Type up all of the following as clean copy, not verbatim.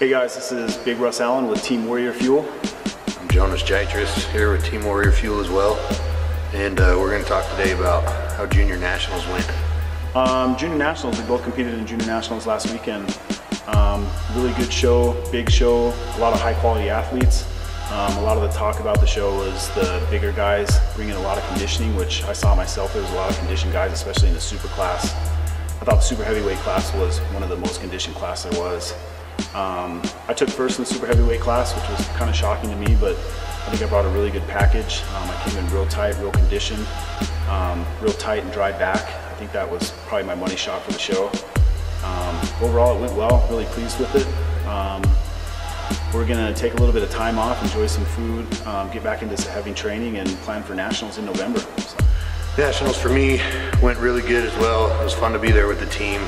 Hey guys, this is Big Russ Allen with Team Warrior Fuel. I'm Jonas here with Team Warrior Fuel as well. And we're going to talk today about how Junior Nationals went. Junior Nationals, we both competed in Junior Nationals last weekend. Really good show, big show, a lot of high quality athletes. A lot of the talk about the show was the bigger guys bringing a lot of conditioning, which I saw myself. There was a lot of conditioned guys, especially in the super class. I thought the super heavyweight class was one of the most conditioned class there was. I took first in the super heavyweight class, which was kind of shocking to me, but I think I brought a really good package. I came in real tight, real conditioned, real tight and dry back. I think that was probably my money shot for the show. Overall, it went well, really pleased with it. We're gonna take a little bit of time off, enjoy some food, get back into some heavy training and plan for Nationals in November. So. Nationals for me went really good as well. It was fun to be there with the team.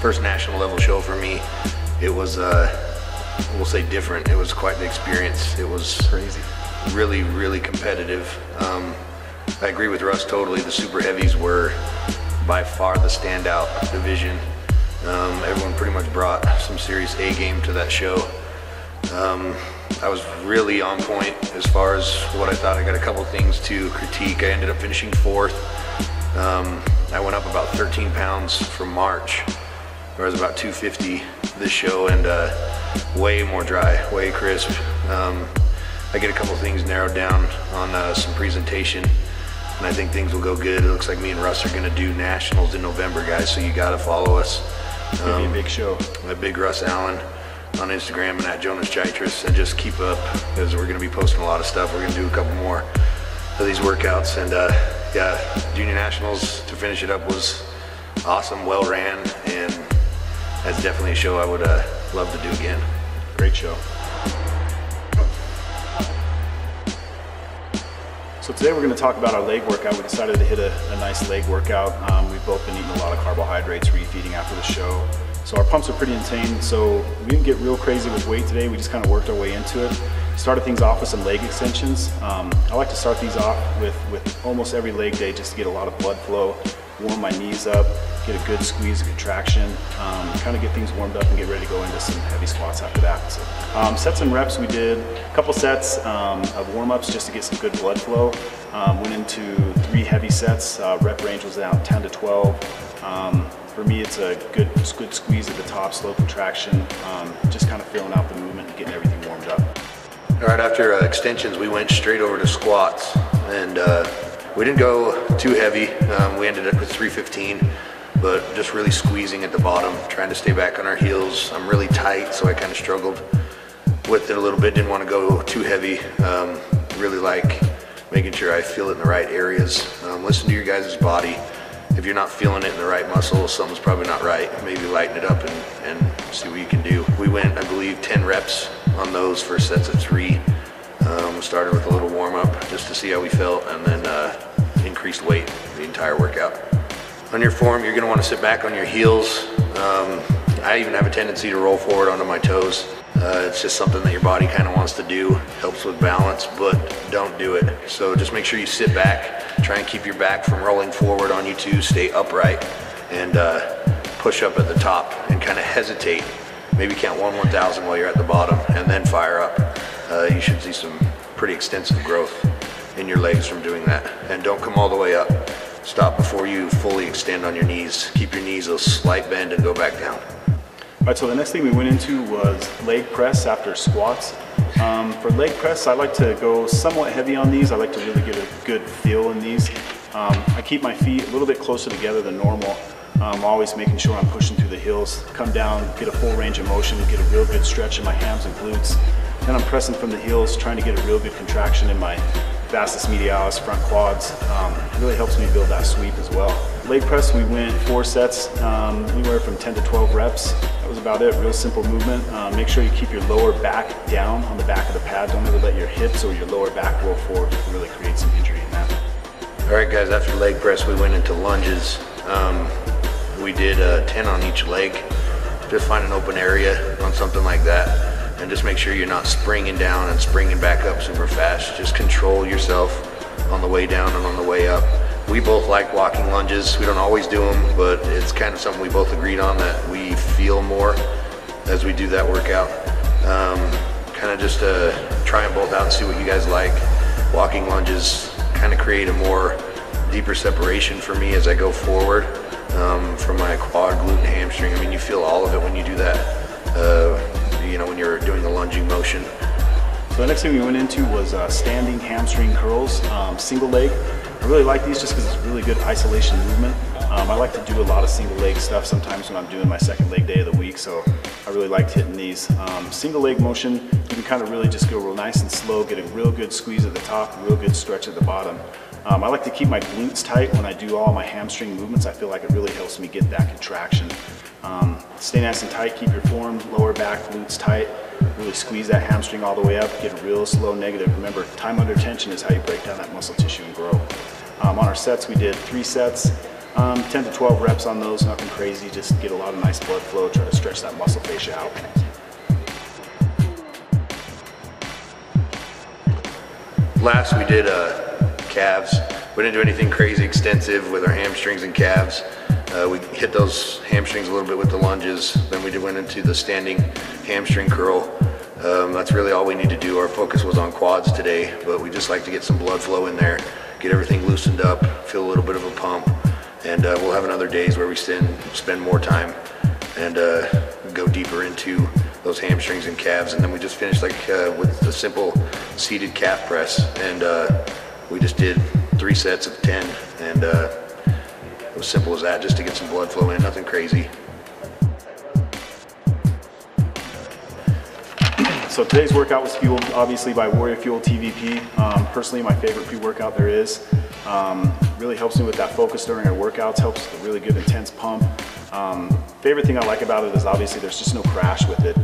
First national level show for me. It was, we'll say different. It was quite the experience. It was crazy. Really, really competitive. I agree with Russ totally. The super heavies were by far the standout division. Everyone pretty much brought some serious A game to that show. I was really on point as far as what I thought. I got a couple things to critique. I ended up finishing fourth. I went up about 13 pounds from March. I was about 250 this show, and way more dry, way crisp. I get a couple things narrowed down on some presentation, and I think things will go good. It looks like me and Russ are going to do Nationals in November, guys, so you got to follow us. It's going to be a big show. At Big Russ Allen on Instagram and at Jonas, and just keep up, because we're going to be posting a lot of stuff. We're going to do a couple more of these workouts, and yeah, Junior Nationals to finish it up was awesome, well ran, and that's definitely a show I would love to do again. Great show. So today we're going to talk about our leg workout. We decided to hit a nice leg workout. We've both been eating a lot of carbohydrates, refeeding after the show. So our pumps are pretty insane. So we didn't get real crazy with weight today. We just kind of worked our way into it. Started things off with some leg extensions. I like to start these off with almost every leg day just to get a lot of blood flow, warm my knees up, get a good squeeze, a good traction, kind of get things warmed up and get ready to go into some heavy squats after that. So, sets and reps, we did a couple sets of warm-ups just to get some good blood flow. Went into 3 heavy sets. Rep range was down 10 to 12. For me, it's a good squeeze at the top, slow contraction, just kind of filling out the movement and getting everything warmed up. All right, after extensions, we went straight over to squats, and we didn't go too heavy. We ended up with 315, but just really squeezing at the bottom, trying to stay back on our heels. I'm really tight, so I kind of struggled with it a little bit. Didn't want to go too heavy. Really like making sure I feel it in the right areas. Listen to your guys' body. If you're not feeling it in the right muscle, something's probably not right. Maybe lighten it up and see what you can do. We went, I believe, 10 reps on those for sets of 3. Started with a little warm up just to see how we felt, and then increased weight the entire workout. On your form, you're going to want to sit back on your heels. I even have a tendency to roll forward onto my toes. It's just something that your body kind of wants to do. Helps with balance, but don't do it. So just make sure you sit back. Try and keep your back from rolling forward on you two. Stay upright and push up at the top and kind of hesitate. Maybe count 1/1000 while you're at the bottom and then fire up. You should see some pretty extensive growth in your legs from doing that. And don't come all the way up. Stop before you fully extend on your knees. Keep your knees a slight bend and go back down. All right, so the next thing we went into was leg press after squats. For leg press, I like to go somewhat heavy on these. I like to really get a good feel in these. I keep my feet a little bit closer together than normal. Always making sure I'm pushing through the heels, come down, get a full range of motion, get a real good stretch in my hams and glutes. Then I'm pressing from the heels, trying to get a real good contraction in my vastus medialis, front quads. It really helps me build that sweep as well. Leg press, we went 4 sets, anywhere from 10 to 12 reps. That was about it, real simple movement. Make sure you keep your lower back down on the back of the pad. Don't ever let your hips or your lower back roll forward. You can really create some injury in that. All right, guys, after leg press, we went into lunges. We did 10 on each leg. Just find an open area on something like that. And just make sure you're not springing down and springing back up super fast. Just control yourself on the way down and on the way up. We both like walking lunges. We don't always do them, but it's kind of something we both agreed on that we feel more as we do that workout. Kind of just try them both out and see what you guys like. Walking lunges kind of create a more deeper separation for me as I go forward from my quad, glute, and hamstring. I mean, you feel all of it when you do that, you know, when you're doing the lunging motion. So the next thing we went into was standing hamstring curls, single leg. I really like these just because it's really good isolation movement. I like to do a lot of single leg stuff sometimes when I'm doing my second leg day of the week, so I really liked hitting these. Single leg motion, you can kind of really just go real nice and slow, get a real good squeeze at the top, real good stretch at the bottom. I like to keep my glutes tight when I do all my hamstring movements. I feel like it really helps me get that contraction. Stay nice and tight, keep your form, lower back, glutes tight, really squeeze that hamstring all the way up, get a real slow negative. Remember, time under tension is how you break down that muscle tissue and grow. On our sets, we did 3 sets, 10 to 12 reps on those, nothing crazy, just get a lot of nice blood flow, try to stretch that muscle fascia out. Last we did calves. We didn't do anything crazy extensive with our hamstrings and calves. We hit those hamstrings a little bit with the lunges, then we went into the standing hamstring curl. That's really all we need to do. Our focus was on quads today, but we just like to get some blood flow in there, get everything loosened up, feel a little bit of a pump, and we'll have another days where we spend more time and go deeper into those hamstrings and calves. And then we just finished like with the simple seated calf press, and we just did 3 sets of 10, and it was simple as that, just to get some blood flow in, nothing crazy. So today's workout was fueled obviously by Warrior Fuel TVP. Personally, my favorite pre-workout there is. Really helps me with that focus during our workouts, helps with a really good intense pump. Favorite thing I like about it is obviously there's just no crash with it.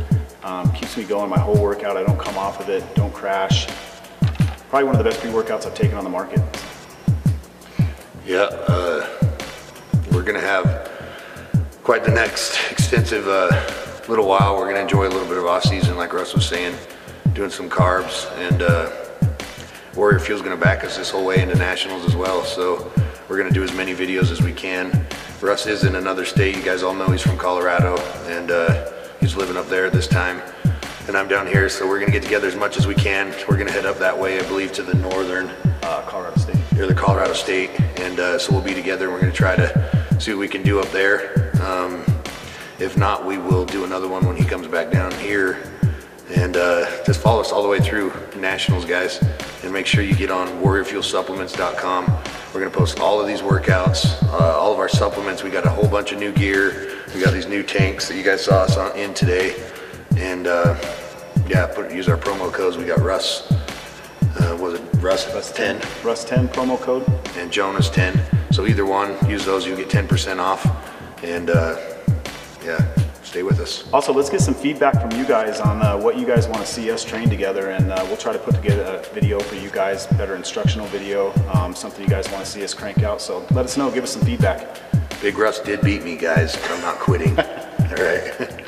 Keeps me going my whole workout, I don't come off of it, don't crash. Probably one of the best pre-workouts I've taken on the market. Yeah, we're gonna have quite the next extensive little while. We're gonna enjoy a little bit of off season, like Russ was saying, doing some carbs, and Warrior Fuel's gonna back us this whole way into nationals as well. So we're gonna do as many videos as we can. Russ is in another state. You guys all know he's from Colorado, and he's living up there this time. And I'm down here, so we're gonna get together as much as we can. We're gonna head up that way, I believe, to the northern Colorado State. Or the Colorado State, and so we'll be together. We're gonna try to see what we can do up there. If not, we will do another one when he comes back down here. And just follow us all the way through nationals, guys, and make sure you get on warriorfuelsupplements.com. We're gonna post all of these workouts, all of our supplements. We got a whole bunch of new gear. We got these new tanks that you guys saw us in today. And yeah, use our promo codes. We got Russ, was it Russ 10? Russ 10 promo code. And Jonas 10. So either one, use those, you'll get 10% off. And yeah, stay with us. Also, let's get some feedback from you guys on what you guys want to see us train together, and we'll try to put together a video for you guys, better instructional video, something you guys want to see us crank out. So let us know, give us some feedback. Big Russ did beat me, guys, but I'm not quitting. All right.